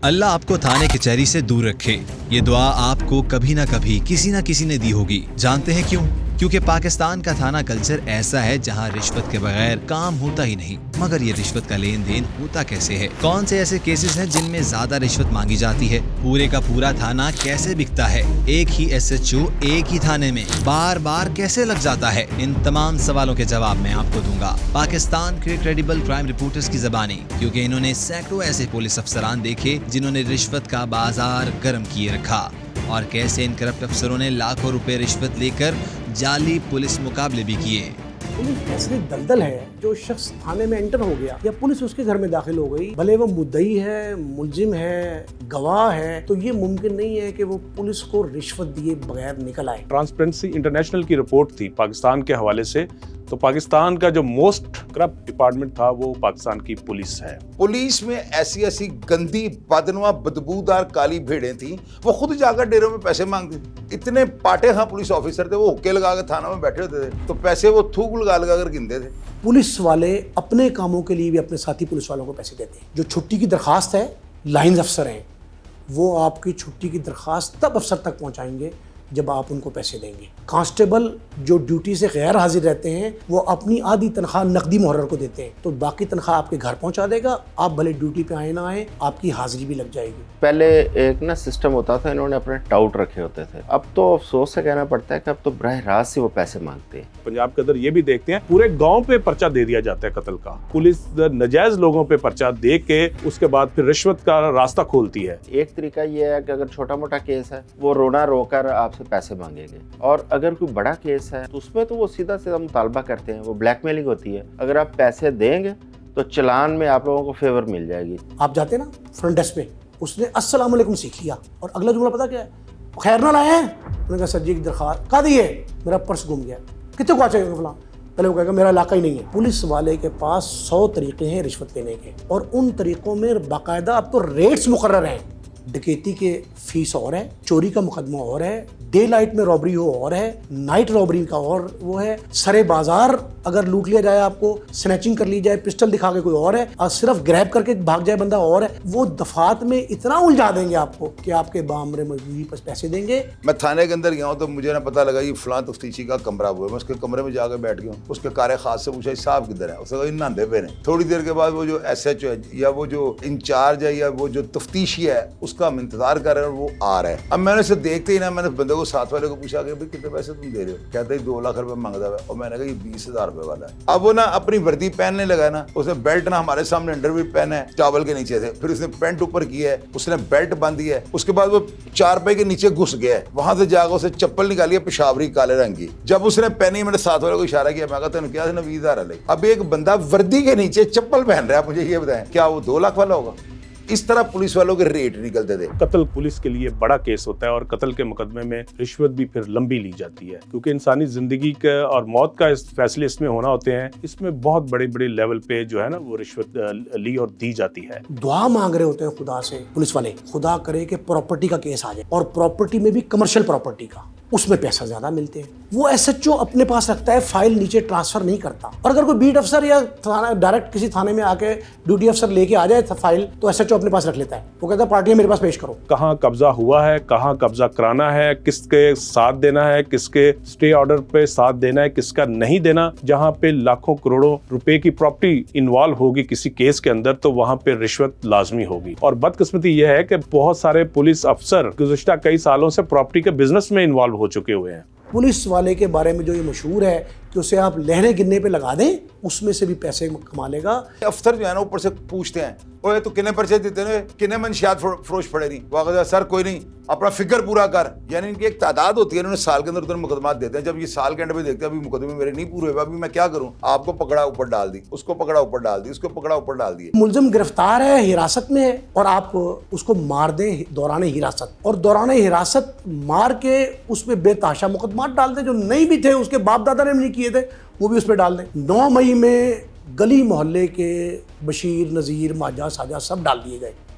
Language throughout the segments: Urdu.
اللہ آپ کو تھانے کچہری سے دور رکھے. یہ دعا آپ کو کبھی نہ کبھی کسی نہ کسی نے دی ہوگی. جانتے ہیں کیوں؟ کیونکہ پاکستان کا تھانہ کلچر ایسا ہے جہاں رشوت کے بغیر کام ہوتا ہی نہیں. مگر یہ رشوت کا لین دین ہوتا کیسے ہے؟ کون سے ایسے کیسز ہیں جن میں زیادہ رشوت مانگی جاتی ہے؟ پورے کا پورا تھانہ کیسے بکتا ہے؟ ایک ہی SHO ایک ہی تھانے میں بار بار کیسے لگ جاتا ہے؟ ان تمام سوالوں کے جواب میں آپ کو دوں گا پاکستان کے کریڈیبل کرائم رپورٹرز کی زبانی، کیونکہ انہوں نے سینکڑوں ایسے پولیس افسران دیکھے جنہوں نے رشوت کا بازار گرم کیے رکھا، اور کیسے ان کرپٹ افسروں نے لاکھوں روپے رشوت لے کر جعلی پولیس مقابلے بھی کیے. پولیس ایسی دلدل ہے، جو شخص تھانے میں انٹر ہو گیا یا پولیس اس کے گھر میں داخل ہو گئی، بھلے وہ مدعی ہے، ملزم ہے، گواہ ہے، تو یہ ممکن نہیں ہے کہ وہ پولیس کو رشوت دیے بغیر نکل آئے. ٹرانسپیرنسی انٹرنیشنل کی رپورٹ تھی پاکستان کے حوالے سے، تو پاکستان کا جو موسٹ کرپٹ ڈپارٹمنٹ تھا وہ پاکستان کی پولیس ہے. پولیس میں ایسی گندی بدنما بدبودار کالی بھیڑیں تھیں، وہ خود جا کر ڈیروں میں پیسے مانگتے تھے. اتنے پاٹے ہاں پولیس آفیسر تھے، وہ حکے لگا کے تھانوں میں بیٹھے ہوتے تھے تو پیسے وہ تھوک لگا کر گنتے تھے. پولیس والے اپنے کاموں کے لیے بھی اپنے ساتھی پولیس والوں کو پیسے دیتے ہیں. جو چھٹی کی درخواست ہے، لائنز افسر ہیں، وہ آپ کی چھٹی کی درخواست تب افسر تک پہنچائیں گے جب آپ ان کو پیسے دیں گے. کانسٹیبل جو ڈیوٹی سے غیر حاضر رہتے ہیں، وہ اپنی آدھی تنخواہ نقدی محرر کو دیتے ہیں، تو باقی تنخواہ آپ کے گھر پہنچا دے گا. آپ بھلے ڈیوٹی پہ آئے نہ آئے، آپ کی حاضری بھی لگ جائے گی. پہلے ایک سسٹم ہوتا تھا، انہوں نے اپنے ٹاؤٹ رکھے ہوتے تھے. اب تو افسوس سے کہنا پڑتا ہے کہ اب تو براہ راست سے وہ پیسے مانگتے ہیں. پنجاب کے اندر یہ بھی دیکھتے ہیں پورے گاؤں پہ پرچہ دے دیا جاتا ہے قتل کا. پولیس نجائز لوگوں پہ پرچہ دے کے اس کے بعد پھر رشوت کا راستہ کھولتی ہے. ایک طریقہ یہ ہے کہ اگر چھوٹا موٹا کیس ہے، وہ رونا رو کر آپ سے پیسے مانگیں گے، اور اگر کوئی بڑا کیس ہے تو اس میں تو وہ سیدھا سیدھا مطالبہ کرتے ہیں، وہ بلیک میلنگ ہوتی ہے. اگر آپ پیسے دیں گے تو چلان میں آپ لوگوں کو فیور مل جائے گی. آپ جاتے نا فرنٹ ڈیسک پہ، اس نے السلام علیکم سیکھ لیا اور اگلا جملہ پتا کیا ہے؟ خیر نہ لائے ہیں. میں نے کہا سر جی کی درخواست کہا دیے، میرا پرس گم گیا. کتنے کو آ چاہیے فلاں؟ پہلے وہ کہے گا میرا علاقہ ہی نہیں ہے. پولیس والے کے پاس 100 طریقے ہیں رشوت لینے کے، اور ان طریقوں میں باقاعدہ اب تو ریٹس مقرر ہیں. ڈکیتی کے فیس اور ہے، چوری کا مقدمہ اور ہے، ڈے لائٹ میں رابری ہو اور ہے، نائٹ رابری کا اور وہ ہے، سرے بازار اگر لوٹ لیا جائے، آپ کو سنیچنگ کر لی جائے پسٹل دکھا کے کوئی اور ہے، اور صرف گریب کر کے بھاگ جائے بندہ اور ہے. وہ دفعات میں اتنا الجھا دیں گے آپ کو کہ آپ کے بامر مزدوری پر پیسے دیں گے. میں تھانے کے اندر گیا ہوں تو مجھے نہ پتا لگا یہ فلاں تفتیشی کا کمرہ ہوا ہے. میں اس کے کمرے میں جا کے بیٹھ گیا ہوں. اس کے کار خاص سے پوچھا صاحب کدھر ہے؟ اس نے کہا نہاندے پہ نہیں. تھوڑی دیر کے بعد وہ جو SHO ہے یا وہ جو انچارج ہے یا وہ جو تفتیشی ہے، اس کا ہم انتظار کر رہے ہیں اور وہ آ رہا ہے. اب میں نے اسے دیکھتے ہی نا، میں نے بندے کو ساتھ والے کو پوچھا کہ بھائی کتنے پیسے تم دے رہے ہو؟ کہتے ہیں 2 لاکھ روپے مانگتا ہے. اور میں نے کہا یہ 20,000 روپے والا ہے. اب وہ نا اپنی وردی پہننے لگا نا، اس نے بیلٹ نا ہمارے سامنے انڈر ویئر پہنا ہے ٹاول کے نیچے سے، پھر اس نے پینٹ اوپر کی ہے، اس نے بیلٹ باندھی ہے. اس کے بعد وہ 4 پے کے نیچے گھس گیا ہے، وہاں سے جا کے اسے چپل نکالی ہے پشاوری کالے رنگ کی. جب اس نے پہنی، میں نے ساتھ والے کو اشارہ کیا، میں کہا تھا کیا 20,000 لے. اب ایک بندہ وردی کے نیچے چپل پہن رہا ہے، مجھے یہ بتائیں کیا وہ 2 لاکھ والا ہوگا؟ اس طرح پولیس والوں کے ریٹ نکلتے تھے. قتل پولیس کے لیے بڑا کیس ہوتا ہے، اور قتل کے مقدمے میں رشوت بھی پھر لمبی لی جاتی ہے، کیونکہ انسانی زندگی کا اور موت کا فیصلے اس میں ہونا ہوتے ہیں. اس میں بہت بڑے بڑے لیول پہ جو ہے نا وہ رشوت لی اور دی جاتی ہے. دعا مانگ رہے ہوتے ہیں خدا سے پولیس والے، خدا کرے کہ پراپرٹی کا کیس آ جائے، اور پراپرٹی میں بھی کمرشل پراپرٹی کا، اس میں پیسہ زیادہ ملتے ہیں. وہ SHO اپنے پاس رکھتا ہے، فائل نیچے ٹرانسفر نہیں کرتا. اور اگر کوئی بیٹ افسر یا ڈائریکٹ کسی تھانے میں آ کے ڈیوٹی افسر لے کے آ جائے فائل، تو SHO اپنے پاس رکھ لیتا ہے. وہ کہتا ہے پارٹیاں میرے پاس پیش کرو. کہاں قبضہ ہوا ہے، کہاں قبضہ کرانا ہے، کس کے ساتھ دینا ہے، کس کے اسٹے آرڈر پہ ساتھ دینا ہے، کس کا نہیں دینا. جہاں پہ لاکھوں کروڑوں روپے کی پراپرٹی انوالو ہوگی کسی کیس کے اندر، تو وہاں پہ رشوت لازمی ہوگی. اور بدقسمتی یہ ہے کہ بہت سارے پولیس افسر گزشتہ کئی سالوں سے پراپرٹی کے بزنس میں انوالو ہو چکے ہوئے ہیں. پولیس والے کے بارے میں جو یہ مشہور ہے کہ اسے آپ لہریں گننے پہ لگا دیں، اس میں سے بھی پیسے کما لے گا. افسر جو ہے نا اوپر سے پوچھتے ہیں اوے تو کنے پرچے دیتے ہیں، کنے منشیات فروش پڑے نہیں؟ وہ کہتا ہے سر کوئی نہیں، اپنا فگر پورا کر. یعنی ان کی ایک تعداد ہوتی ہے، انہوں نے سال کے اندر ادھر مقدمات دیتے ہیں. جب یہ سال کے اینڈ پہ دیکھتے ہیں ابھی مقدمے میرے نہیں پورے ہوئے، ابھی میں کیا کروں؟ آپ کو پکڑا اوپر ڈال دی، اس کو پکڑا اوپر ڈال دی، اس کو پکڑا اوپر ڈال دی. ملزم گرفتار ہے، حراست میں ہے، اور آپ اس کو مار دیں دوران حراست، اور دوران حراست مار کے اس پہ بے تحاشا مقدمات ڈال دیں جو نہیں بھی تھے، اس کے باپ دادا نے بھی نہیں کیے تھے، وہ بھی اس پہ ڈال دیں. 9 مئی میں گلی محلے کے بشیر، نذیر، ماجا، ساجا سب ڈال دیے گئے.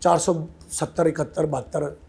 470, 71, 72,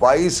22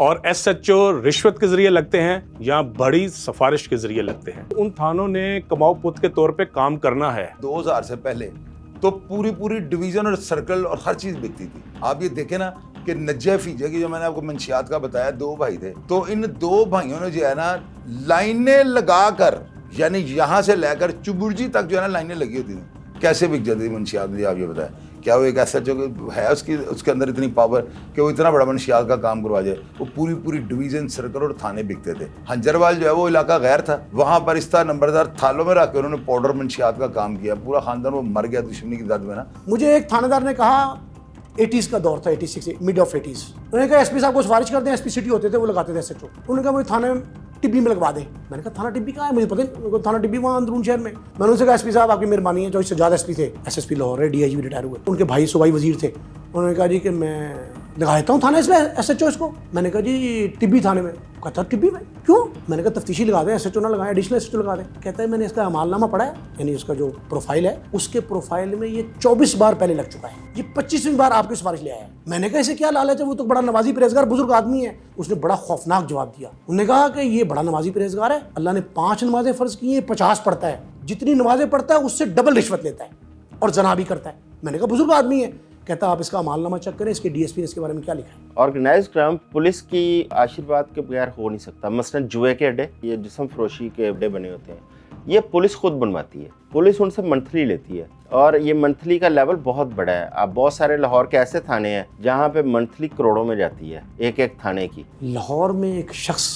اور SHO رشوت کے ذریعے لگتے ہیں یا بڑی سفارش کے ذریعے لگتے ہیں. ان تھانوں نے کماؤ پوت کے طور پہ کام کرنا ہے. 2000 سے پہلے تو پوری ڈویژن اور سرکل اور ہر چیز بکتی تھی. آپ یہ دیکھیں نا کہ نجف فیجے کی جو میں نے آپ کو منشیات کا بتایا 2 بھائی تھے, تو ان 2 بھائیوں نے جو ہے نا لائنیں لگا کر, یعنی یہاں سے لے کر چبرجی تک جو ہے نا لائنیں لگی ہوتی تھیں. کیسے بک جاتی تھی منشیات مجھے آپ یہ بتائیں. کیا وہ ایک ایسا جو ہے اس کے اندر اتنی پاور کہ وہ اتنا بڑا منشیات کا کام کروا جائے. وہ پوری ڈویژن سرکل اور تھانے بکتے تھے. ہنجروال جو ہے وہ علاقہ غیر تھا, وہاں پر اس طرح نمبردار تھالوں میں رکھ کے انہوں نے پاؤڈر منشیات کا کام کیا. پورا خاندان وہ مر گیا دشمنی کی زد میں نا. مجھے ایک تھانے دار نے کہا 80s کا دور تھا, 86 مڈ آف 80s. انہوں نے کہا ایس پی صاحب کو سفارش کرتے ہیں, ایس پی سٹی ہوتے تھے وہ لگاتے تھے SHO. انہوں نے کہا مجھے تھانے ٹبی میں لگوا دیں. میں نے کہا تھانہ ٹبی کہاں ہے, مجھے پتہ نہیں. تھانہ ٹبی وہاں اندرون شہر میں. میں نے ان سے کہا ایس پی صاحب آپ کی مہربانی ہے, جو اس سے زیادہ SPی تھے SSP لاہور ہے, DIG بھی ریٹائر ہوئے, ان کے بھائی صوبائی وزیر تھے. انہوں نے کہا جی کہ میں لگا دیتا ہوں تھانے اس میں SHO اس کو. میں نے کہا جی ٹبی تھانے میں. کہتا ٹبی میں کیوں؟ میں نے کہا تفتیشی لگا دیں, SHO نہ لگائیں, ایڈیشنل SHO لگا دیں. کہتا ہے میں نے اس کا عمال نامہ پڑھا ہے, یعنی اس کا جو پروفائل ہے اس کے پروفائل میں یہ 24 بار پہلے لگ چکا ہے, یہ 25ویں بار آپ کی سفارش لے آیا ہے. میں نے کہا اسے کیا لالچ ہے, وہ تو بڑا نمازی پرہیزگار بزرگ آدمی ہے. اس نے بڑا خوفناک جواب دیا. انہوں نے کہا کہ یہ بڑا نمازی پرہیزگار ہے, اللہ نے 5 نمازیں فرض کی ہیں, 50 پڑھتا ہے, جتنی نمازیں پڑھتا ہے اس سے ڈبل رشوت لیتا ہے اور زنا بھی کرتا ہے. میں نے کہا بزرگ آدمی ہے. کہتا آپ اس کا عمال نامہ چیک کریں, اس کے DSP نے اس کے بارے میں کیا لکھا ہے. آرگنائز کرائم پولیس کی آشرواد کے بغیر ہو نہیں سکتا. مثلا جوئے کے اڈے, یہ جسم فروشی کے اڈے بنے ہوتے ہیں, یہ پولیس خود بنواتی ہے. پولیس ان سے منتھلی لیتی ہے اور یہ منتھلی کا لیول بہت بڑا ہے. اب بہت سارے لاہور کے ایسے تھانے ہیں جہاں پہ منتھلی کروڑوں میں جاتی ہے ایک تھانے کی. لاہور میں ایک شخص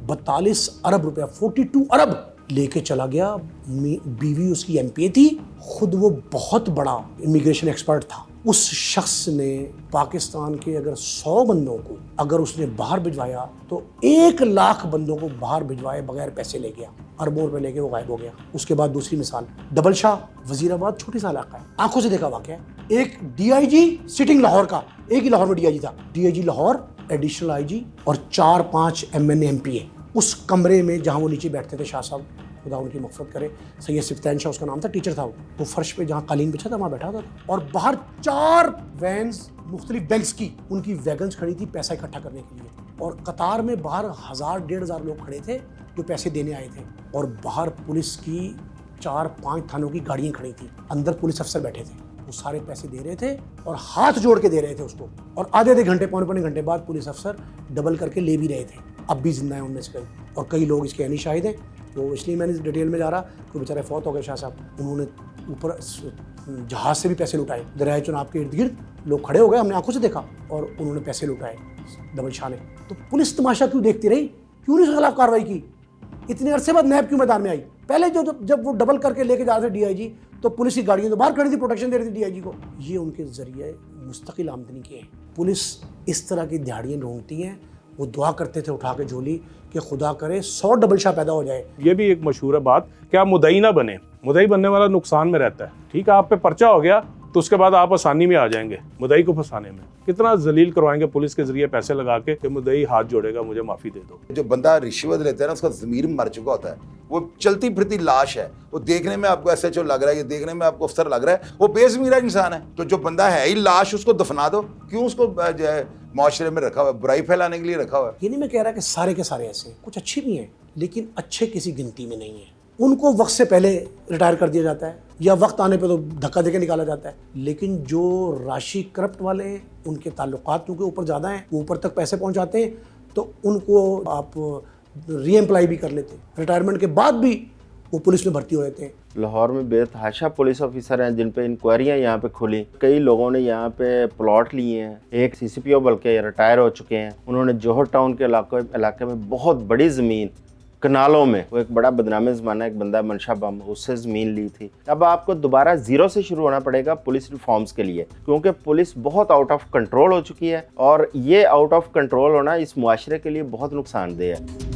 42 ارب روپیہ 42 ارب لے کے چلا گیا. بیوی اس کی MPA تھی, خود وہ بہت بڑا امیگریشن ایکسپرٹ تھا. اس شخص نے پاکستان کے اگر 100 بندوں کو اگر اس نے باہر بھجوایا تو 1 لاکھ بندوں کو باہر بھجوائے بغیر پیسے لے گیا, اربوں روپے لے کے وہ غائب ہو گیا. اس کے بعد دوسری مثال ڈبل شاہ, وزیر آباد, چھوٹی سا علاقہ ہے, آنکھوں سے دیکھا واقعہ ہے. ایک DIG سٹنگ لاہور کا, ایک ہی لاہور میں DIG تھا, DIG لاہور, ایڈیشنل IG اور 4-5 MN MPA اس کمرے میں جہاں وہ نیچے بیٹھتے تھے. شاہ صاحب خدا ان کی مغفرت کرے, سید صفتین شاہ اس کا نام تھا, ٹیچر تھا. وہ فرش پہ جہاں قالین بچھا تھا وہاں بیٹھا تھا, اور باہر 4 وینز مختلف بینکس کی, ان کی ویگنز کھڑی تھی پیسہ اکٹھا کرنے کے لیے, اور قطار میں باہر 1000-1500 لوگ کھڑے تھے جو پیسے دینے آئے تھے, اور باہر پولیس کی 4-5 تھانوں کی گاڑیاں کھڑی تھیں, اندر پولیس افسر بیٹھے تھے. وہ سارے پیسے دے رہے تھے اور ہاتھ جوڑ کے دے رہے تھے اس کو, اور آدھے گھنٹے پونے گھنٹے بعد پولیس افسر ڈبل کر کے لے بھی رہے تھے. اب بھی زندہ ہیں ان میں سے کئی, اور کئی لوگ اس کے عینی شاہد ہیں. تو اس لیے میں نے ڈیٹیل میں جا رہا کہ بیچارے فوت ہو گئے شاہ صاحب, انہوں نے اوپر جہاز سے بھی پیسے لٹائے. دریائے چناب کے ارد گرد لوگ کھڑے ہو گئے, ہم نے آنکھوں سے دیکھا, اور انہوں نے پیسے لٹائے ڈبل شاہ نے. تو پولیس تماشا کیوں دیکھتی رہی, کیوں نہیں اس کے خلاف کارروائی کی؟ اتنے عرصے بعد نیب کیوں میدان میں آئی؟ پہلے جب وہ ڈبل کر کے لے کے جا رہے تھے DIG تو پولیس کی گاڑیاں تو باہر کھڑی تھی, پروٹیکشن دے رہی تھی DIG کو. یہ ان کے ذریعے مستقل آمدنی کے ہیں. پولیس اس طرح کی دہاڑیاں ڈھونڈتی ہیں. وہ دعا کرتے تھے اٹھا کے جھولی کہ خدا کرے 100 ڈبل شاہ پیدا ہو جائے. یہ بھی ایک مشہور ہے بات کہ آپ مدعی نہ بنے. مدعی بننے والا نقصان میں رہتا ہے. ٹھیک ہے, آپ پہ پرچہ ہو گیا تو اس کے بعد آپ آسانی میں آ جائیں گے مدعی کو پھنسانے میں. کتنا ذلیل کروائیں گے پولیس کے ذریعے پیسے لگا کے کہ مدعی ہاتھ جوڑے گا مجھے معافی دے دو. جو بندہ رشوت لیتا ہے نا اس کا ضمیر مر چکا ہوتا ہے, وہ چلتی پھرتی لاش ہے. وہ دیکھنے میں آپ کو SHO لگ رہا ہے, یہ دیکھنے میں آپ کو افسر لگ رہا ہے, وہ بے ضمیر انسان ہے. تو جو بندہ ہے ہی لاش, اس کو دفنا دو. کیوں اس کو جو ہے معاشرے میں رکھا ہوا ہے, برائی پھیلانے کے لیے رکھا ہوا ہے. یہ نہیں میں کہہ رہا کہ سارے کے سارے ایسے ہیں, کچھ اچھے بھی ہیں لیکن اچھے کسی گنتی میں نہیں ہیں. ان کو وقت سے پہلے ریٹائر کر دیا جاتا ہے یا وقت آنے پہ تو دھکا دے کے نکالا جاتا ہے. لیکن جو راشی کرپٹ والے ہیں, ان کے تعلقات کیونکہ اوپر زیادہ ہیں, وہ اوپر تک پیسے پہنچاتے ہیں, تو ان کو آپ ری ایمپلائی بھی کر لیتے ہیں. ریٹائرمنٹ کے بعد بھی وہ پولیس میں بھرتی ہو جاتے ہیں. لاہور میں بے تحاشا پولیس آفیسر ہیں جن پہ انکوائریاں یہاں پہ کھلی. کئی لوگوں نے یہاں پہ پلاٹ لیے ہیں. ایک CCPO بلکہ ریٹائر ہو چکے ہیں, انہوں نے جوہر ٹاؤن کے علاقے میں بہت بڑی زمین کنالوں میں, وہ ایک بڑا بدنام زمانہ ایک بندہ منشا بم, اس سے زمین لی تھی. اب آپ کو دوبارہ زیرو سے شروع ہونا پڑے گا پولیس ریفارمز کے لیے, کیونکہ پولیس بہت آؤٹ آف کنٹرول ہو چکی ہے, اور یہ آؤٹ آف کنٹرول ہونا اس معاشرے کے لیے بہت نقصان دہ ہے.